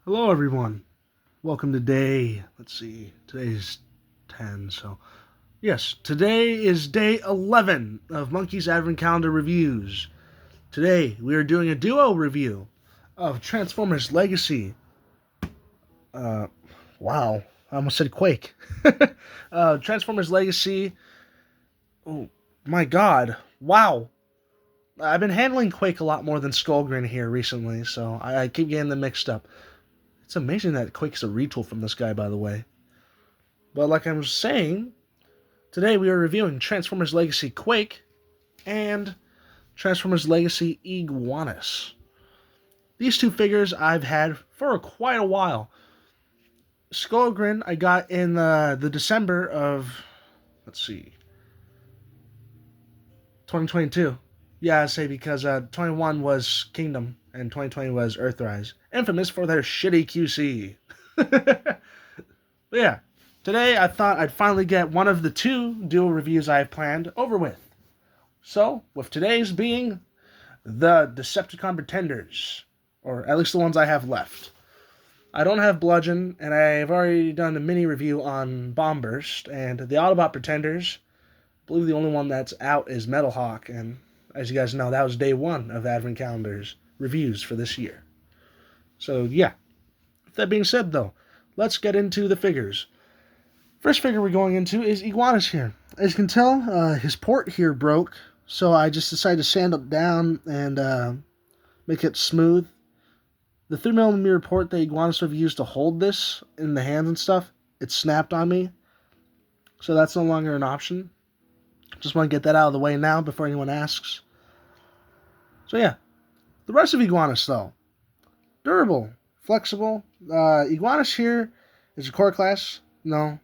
Hello, everyone. Welcome to day, let's see, today's 10, so yes, today is day 11 of Monkey's Advent Calendar Reviews. Today, we are doing a duo review of Transformers Legacy. Uh, wow, I almost said Quake. Transformers Legacy, oh my god, wow. I've been handling Quake a lot more than SkullGrin here recently, so I keep getting them mixed up. It's amazing that Quake's a retool from this guy, by the way. But like I was saying, today we are reviewing Transformers Legacy Quake and Transformers Legacy Iguanis. These two figures I've had for quite a while. SkullGrin I got in the December of, let's see, 2022. Yeah, I'd say because 21 was Kingdom and 2020 was Earthrise. Infamous for their shitty QC. But yeah, today I thought I'd finally get one of the two dual reviews I have planned over with. So, with today's being the Decepticon Pretenders, or at least the ones I have left. I don't have Bludgeon, and I've already done a mini review on Bombburst, and the Autobot Pretenders. I believe the only one that's out is Metalhawk, and as you guys know, that was day one of Advent Calendar's reviews for this year. So, yeah. With that being said, though, let's get into the figures. First figure we're going into is Iguanis here. As you can tell, his port here broke, so I just decided to sand it down and make it smooth. The 3mm port that Iguanis have used to hold this in the hands and stuff, it snapped on me, so that's no longer an option. Just want to get that out of the way now before anyone asks. So yeah, the rest of Iguanis though, durable, flexible. Iguanis here is a core class. No,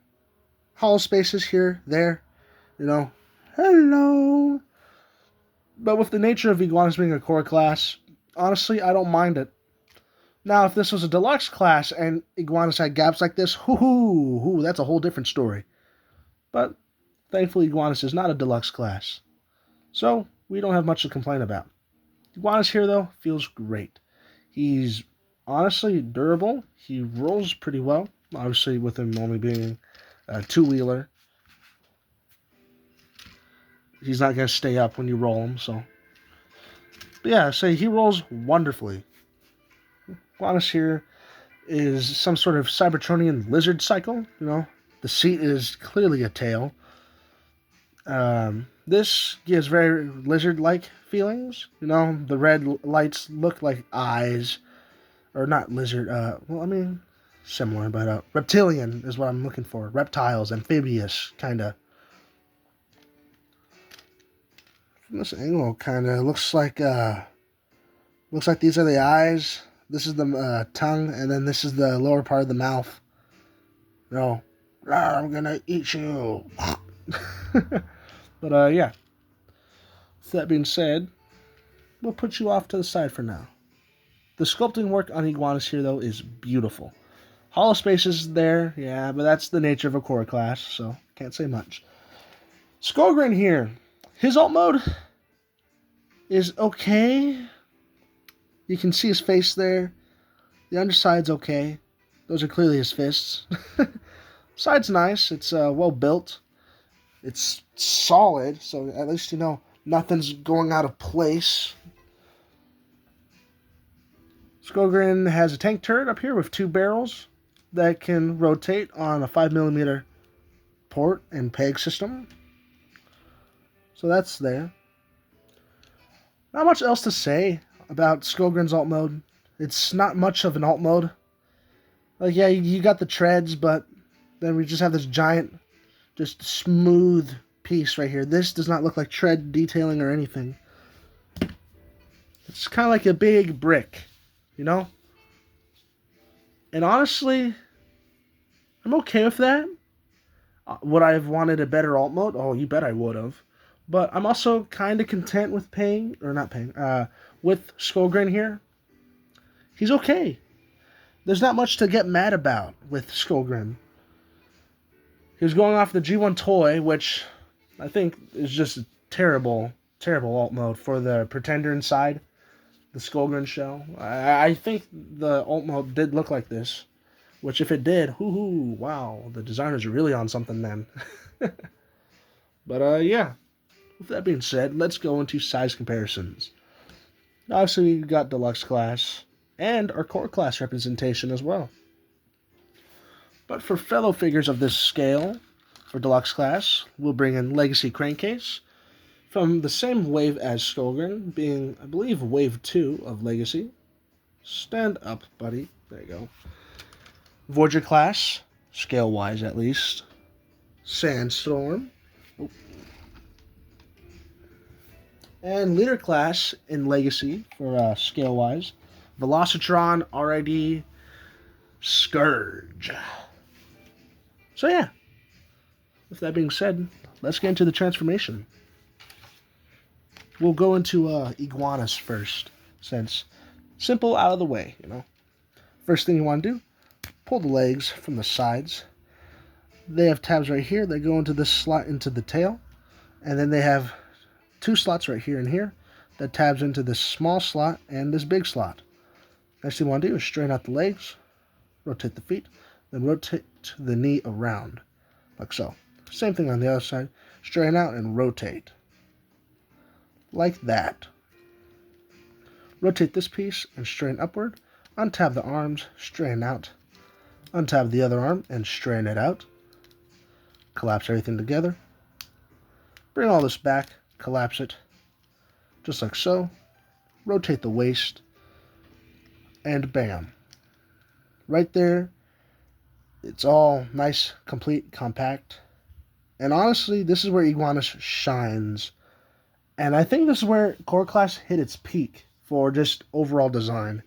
hollow spaces here, there, hello. But with the nature of Iguanis being a core class, honestly, I don't mind it. Now, if this was a deluxe class and Iguanis had gaps like this, that's a whole different story. But thankfully, Iguanis is not a deluxe class, so we don't have much to complain about. Iguanis here, though, feels great. He's honestly durable. He rolls pretty well, obviously with him only being a two-wheeler. He's not going to stay up when you roll him, so. But yeah, he rolls wonderfully. Iguanis here is some sort of Cybertronian lizard cycle, The seat is clearly a tail. This gives very lizard-like feelings, The red lights look like eyes. Or not lizard, similar, but reptilian is what I'm looking for. Reptiles, amphibious, kind of. From this angle, kind of looks like these are the eyes. This is the tongue, and then this is the lower part of the mouth. I'm gonna eat you. But yeah. With that being said, we'll put you off to the side for now. The sculpting work on Iguanis here, though, is beautiful. Hollow spaces there, yeah, but that's the nature of a core class, so can't say much. SkullGrin here. His alt mode is okay. You can see his face there. The underside's okay. Those are clearly his fists. Side's nice. It's well built. It's solid, so at least nothing's going out of place. SkullGrin has a tank turret up here with two barrels that can rotate on a 5mm port and peg system. So that's there. Not much else to say about SkullGrin's alt mode. It's not much of an alt mode. Like, yeah, you got the treads, but then we just have this giant, just smooth piece right here. This does not look like tread detailing or anything. It's kind of like a big brick, And honestly, I'm okay with that. Would I have wanted a better alt mode? Oh, you bet I would have. But I'm also kind of content with with SkullGrin here. He's okay. There's not much to get mad about with SkullGrin. He was going off the G1 toy, which I think is just a terrible alt mode for the Pretender inside. the SkullGrin shell. I think the alt mode did look like this, which if it did, wow, the designers are really on something then. But yeah, with that being said, let's go into size comparisons. Obviously, we got deluxe class and our core class representation as well. But for fellow figures of this scale, for deluxe class, we'll bring in Legacy Crankcase from the same wave as SkullGrin, being, I believe, wave 2 of Legacy. Stand up, buddy. There you go. Voyager class, scale-wise at least. Sandstorm. Oh. And Leader class in Legacy for scale-wise. Velocitron, RID, Scourge. So yeah, with that being said, let's get into the transformation. We'll go into Iguanis first, since simple, out of the way, you know. First thing you want to do, pull the legs from the sides. They have tabs right here that go into this slot into the tail, and then they have 2 slots right here and here that tabs into this small slot and this big slot. Next thing you want to do is straighten out the legs, rotate the feet, then rotate the knee around, like so. Same thing on the other side, straighten out and rotate, like that. Rotate this piece and straighten upward, untab the arms, straighten out, untab the other arm and straighten it out, collapse everything together, bring all this back, collapse it, just like so, rotate the waist, and bam. Right there, it's all nice, complete, compact. And honestly, this is where Iguanis shines. And I think this is where Core Class hit its peak for just overall design.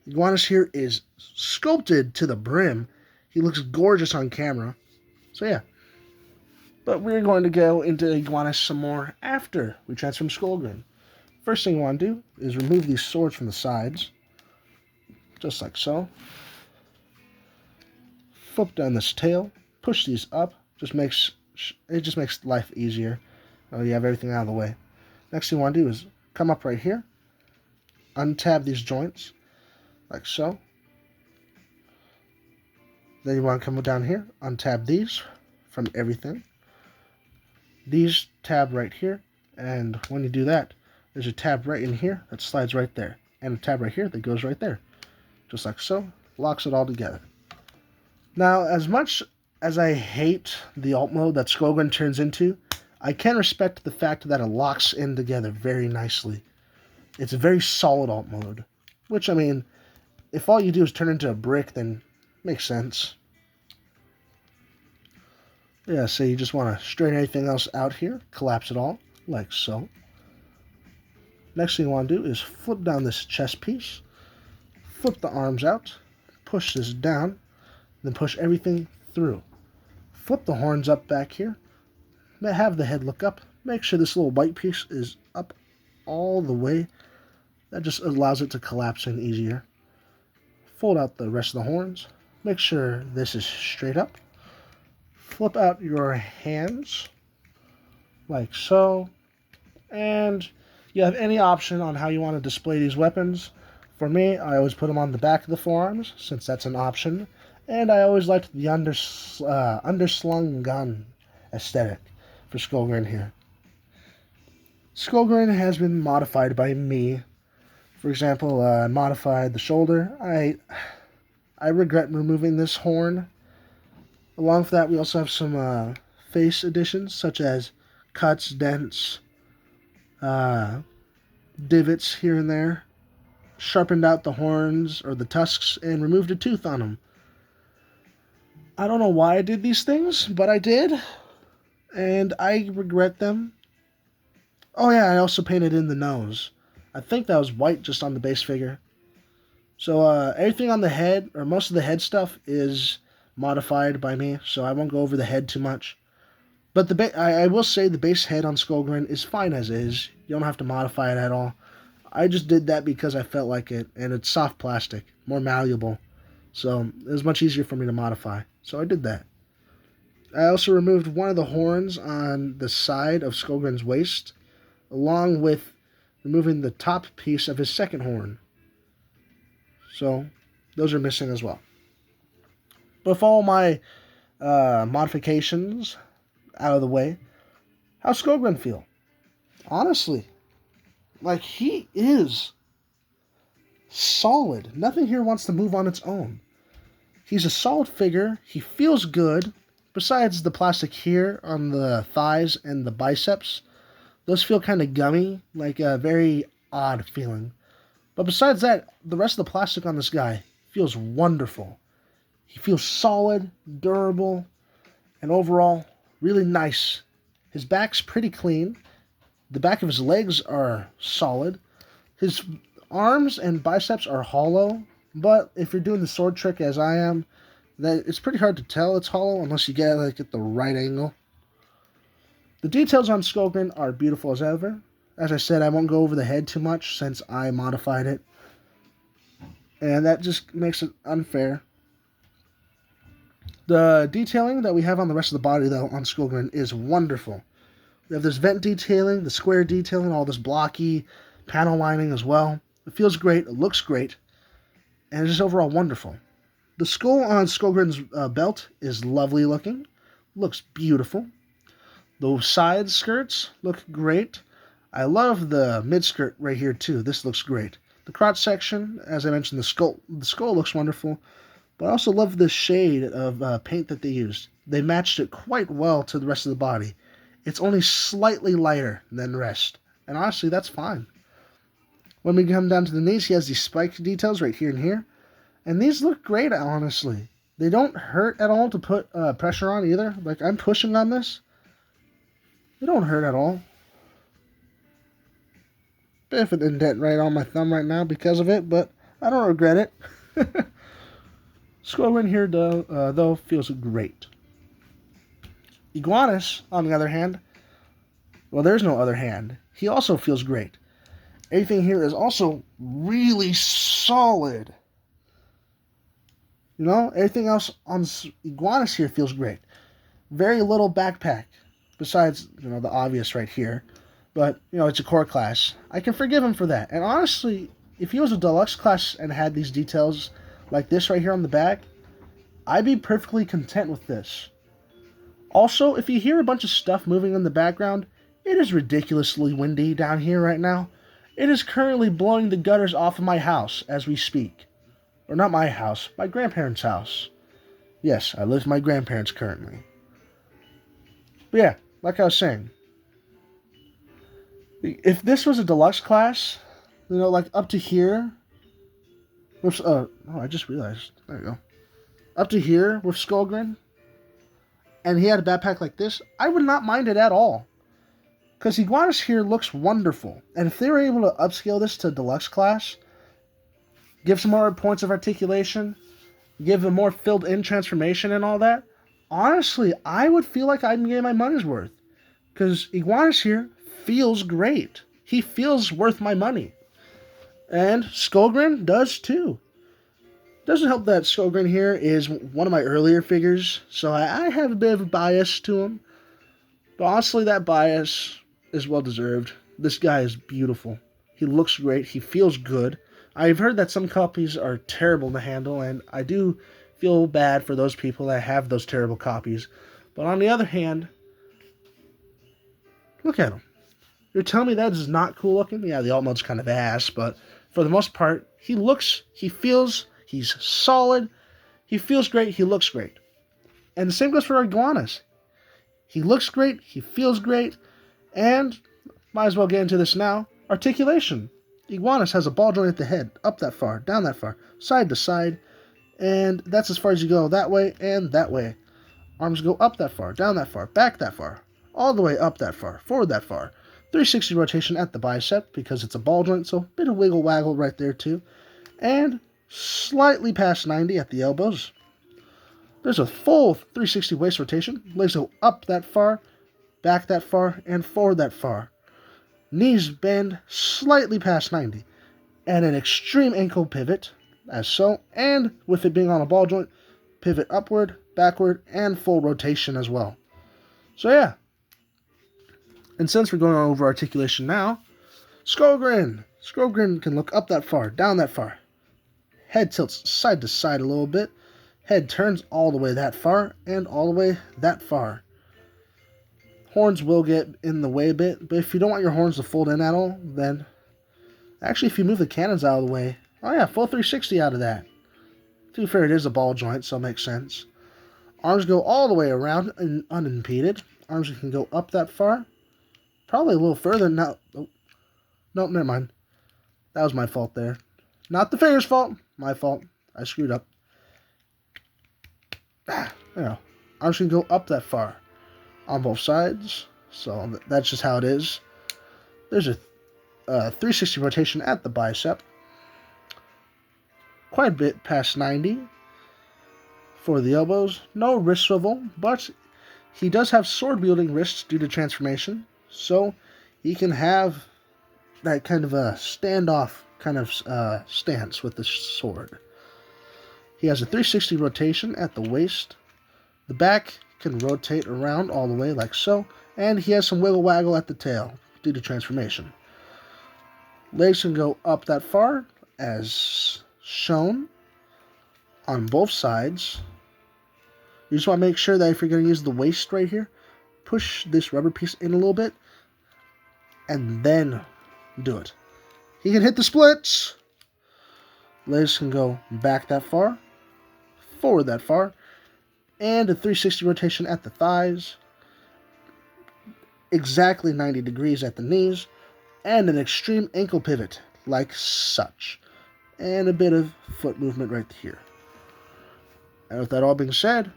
Iguanis here is sculpted to the brim. He looks gorgeous on camera. So yeah. But we're going to go into Iguanis some more after we transform SkullGrin. First thing you want to do is remove these swords from the sides. Just like so. Flip down this tail, push these up, it just makes life easier. You have everything out of the way. Next thing you want to do is come up right here, untab these joints, like so. Then you want to come down here, untab these from everything. These tab right here, and when you do that, there's a tab right in here that slides right there, and a tab right here that goes right there. Just like so, locks it all together. Now, as much as I hate the alt mode that SkullGrin turns into, I can respect the fact that it locks in together very nicely. It's a very solid alt mode, which, I mean, if all you do is turn into a brick, then makes sense. Yeah, so you just want to straighten anything else out here, collapse it all, like so. Next thing you want to do is flip down this chest piece, flip the arms out, push this down, then push everything through. Flip the horns up back here, have the head look up, make sure this little white piece is up all the way. That just allows it to collapse in easier. Fold out the rest of the horns, make sure this is straight up. Flip out your hands, like so, and you have any option on how you want to display these weapons. For me, I always put them on the back of the forearms, since that's an option. And I always liked the underslung gun aesthetic for SkullGrin here. SkullGrin has been modified by me. For example, I modified the shoulder. I regret removing this horn. Along with that, we also have some face additions, such as cuts, dents, divots here and there. Sharpened out the horns or the tusks and removed a tooth on them. I don't know why I did these things, but I did, and I regret them. Oh yeah, I also painted in the nose. I think that was white just on the base figure. So everything on the head, or most of the head stuff, is modified by me, so I won't go over the head too much. But I will say the base head on SkullGrin is fine as is. You don't have to modify it at all. I just did that because I felt like it, and it's soft plastic, more malleable. So it was much easier for me to modify. So I did that. I also removed one of the horns on the side of SkullGrin's waist, along with removing the top piece of his second horn. So those are missing as well. With all my modifications out of the way, how's SkullGrin feel? Honestly, like, he is solid. Nothing here wants to move on its own. He's a solid figure. He feels good. Besides the plastic here on the thighs and the biceps, those feel kind of gummy, like a very odd feeling. But besides that, the rest of the plastic on this guy feels wonderful. He feels solid, durable, and overall really nice. His back's pretty clean. The back of his legs are solid. His arms and biceps are hollow, but if you're doing the sword trick as I am, that it's pretty hard to tell it's hollow unless you get like at the right angle. The details on SkullGrin are beautiful as ever. As I said, I won't go over the head too much since I modified it, and that just makes it unfair. The detailing that we have on the rest of the body, though, on SkullGrin is wonderful. We have this vent detailing, the square detailing, all this blocky panel lining as well. It feels great, it looks great, and it's just overall wonderful. The skull on SkullGrin's belt is lovely looking, looks beautiful. The side skirts look great. I love the mid-skirt right here too. This looks great. The crotch section, as I mentioned, the skull looks wonderful. But I also love the shade of paint that they used. They matched it quite well to the rest of the body. It's only slightly lighter than the rest. And honestly, that's fine. When we come down to the knees, he has these spike details right here and here. And these look great, honestly. They don't hurt at all to put pressure on either. Like, I'm pushing on this. They don't hurt at all. Bit of an indent right on my thumb right now because of it, but I don't regret it. SkullGrin here, though, feels great. Iguanis, on the other hand, well, there's no other hand. He also feels great. Everything here is also really solid. You know, everything else on Iguanis here feels great. Very little backpack, besides, you know, the obvious right here. But, you know, it's a core class. I can forgive him for that. And honestly, if he was a deluxe class and had these details like this right here on the back, I'd be perfectly content with this. Also, if you hear a bunch of stuff moving in the background, it is ridiculously windy down here right now. It is currently blowing the gutters off of my house as we speak. Or not my house, my grandparents' house. Yes, I live with my grandparents currently. But yeah, like I was saying, if this was a deluxe class, you know, like up to here, with, I just realized, there you go. Up to here with SkullGrin, and he had a backpack like this, I would not mind it at all. Because Iguanis here looks wonderful. And if they were able to upscale this to deluxe class, give some more points of articulation, give a more filled-in transformation and all that, honestly, I would feel like I'm getting my money's worth. Because Iguanis here feels great. He feels worth my money. And SkullGrin does too. Doesn't help that SkullGrin here is one of my earlier figures, so I have a bit of a bias to him. But honestly, that bias is well deserved. This guy is beautiful. He looks great. He feels good. I've heard that some copies are terrible to handle, and I do feel bad for those people that have those terrible copies. But on the other hand, look at him. You're telling me that is not cool looking? Yeah, the alt mode's kind of ass, but for the most part, he looks, he feels, he's solid, he feels great, he looks great. And the same goes for Iguanis. He looks great, he feels great, and might as well get into this now. Articulation. Iguanis has a ball joint at the head, up that far, down that far, side to side, and that's as far as you go that way and that way. Arms go up that far, down that far, back that far, all the way up that far, forward that far. 360 rotation at the bicep because it's a ball joint, so a bit of wiggle waggle right there too. And slightly past 90 at the elbows. There's a full 360 waist rotation. Legs go up that far, back that far, and forward that far. Knees bend slightly past 90. And an extreme ankle pivot, as so. And with it being on a ball joint, pivot upward, backward, and full rotation as well. So yeah. And since we're going over articulation now, SkullGrin. SkullGrin can look up that far, down that far. Head tilts side to side a little bit. Head turns all the way that far and all the way that far. Horns will get in the way a bit, but if you don't want your horns to fold in at all, then actually if you move the cannons out of the way, oh yeah, full 360 out of that. To be fair, it is a ball joint, so it makes sense. Arms go all the way around and unimpeded. Arms can go up that far. Probably a little further now. Oh, no, never mind. That was my fault there. Not the finger's fault. My fault. I screwed up. There you go. Arms can go up that far on both sides. So that's just how it is. There's a 360 rotation at the bicep. Quite a bit past 90 for the elbows. No wrist swivel, but he does have sword-wielding wrists due to transformation. So he can have that kind of a standoff kind of stance with the sword. He has a 360 rotation at the waist. The back can rotate around all the way like so. And he has some wiggle waggle at the tail due to transformation. Legs can go up that far as shown on both sides. You just want to make sure that if you're going to use the waist right here, push this rubber piece in a little bit and then do it. He can hit the splits. Legs can go back that far, forward that far, and a 360 rotation at the thighs, exactly 90 degrees at the knees, and an extreme ankle pivot like such, and a bit of foot movement right here. And with that all being said,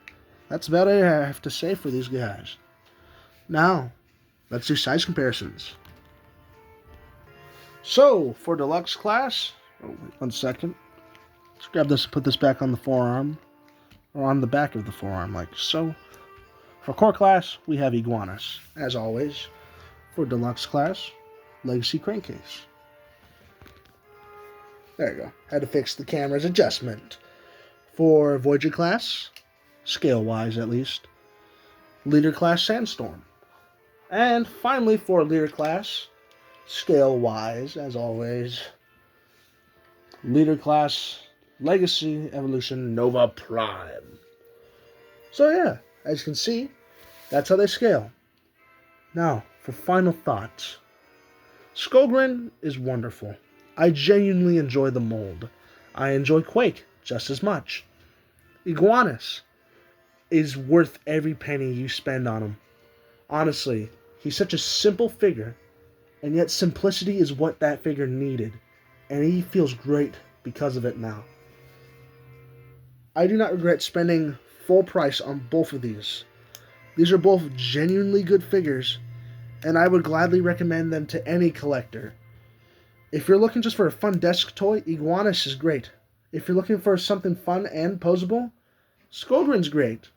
that's about it I have to say for these guys. Now, let's do size comparisons. So, for deluxe class, oh, wait 1 second. Let's grab this and put this back on the forearm, or on the back of the forearm, like so. For core class, we have Iguanis, as always. For deluxe class, Legacy Crankcase. There you go. Had to fix the camera's adjustment. For Voyager class, scale-wise at least, Leader class Sandstorm. And finally, for Leader class, scale-wise, as always, Leader class Legacy Evolution Nova Prime. So yeah, as you can see, that's how they scale. Now, for final thoughts. SkullGrin is wonderful. I genuinely enjoy the mold. I enjoy Quake just as much. Iguanis is worth every penny you spend on him. Honestly, he's such a simple figure, and yet simplicity is what that figure needed, and he feels great because of it now. I do not regret spending full price on both of these. These are both genuinely good figures, and I would gladly recommend them to any collector. If you're looking just for a fun desk toy, Iguanis is great. If you're looking for something fun and posable, SkullGrin's great.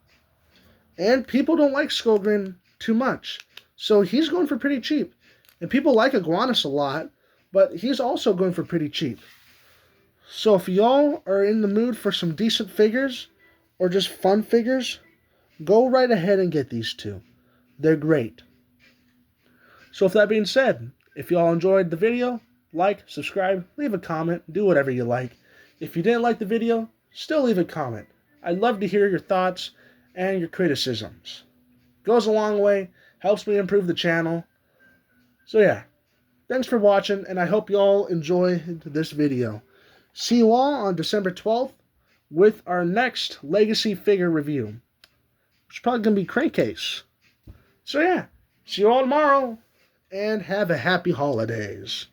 And people don't like SkullGrin too much, so he's going for pretty cheap. And people like Iguanis a lot, but he's also going for pretty cheap. So if y'all are in the mood for some decent figures, or just fun figures, go right ahead and get these two. They're great. So with that being said, if y'all enjoyed the video, like, subscribe, leave a comment, do whatever you like. If you didn't like the video, still leave a comment. I'd love to hear your thoughts and your criticisms. Goes a long way, helps me improve the channel. So yeah, thanks for watching, and I hope you all enjoyed this video. See you all on December 12th with our next Legacy figure review, which is probably going to be Crankcase. So yeah, see you all tomorrow, and have a happy holidays.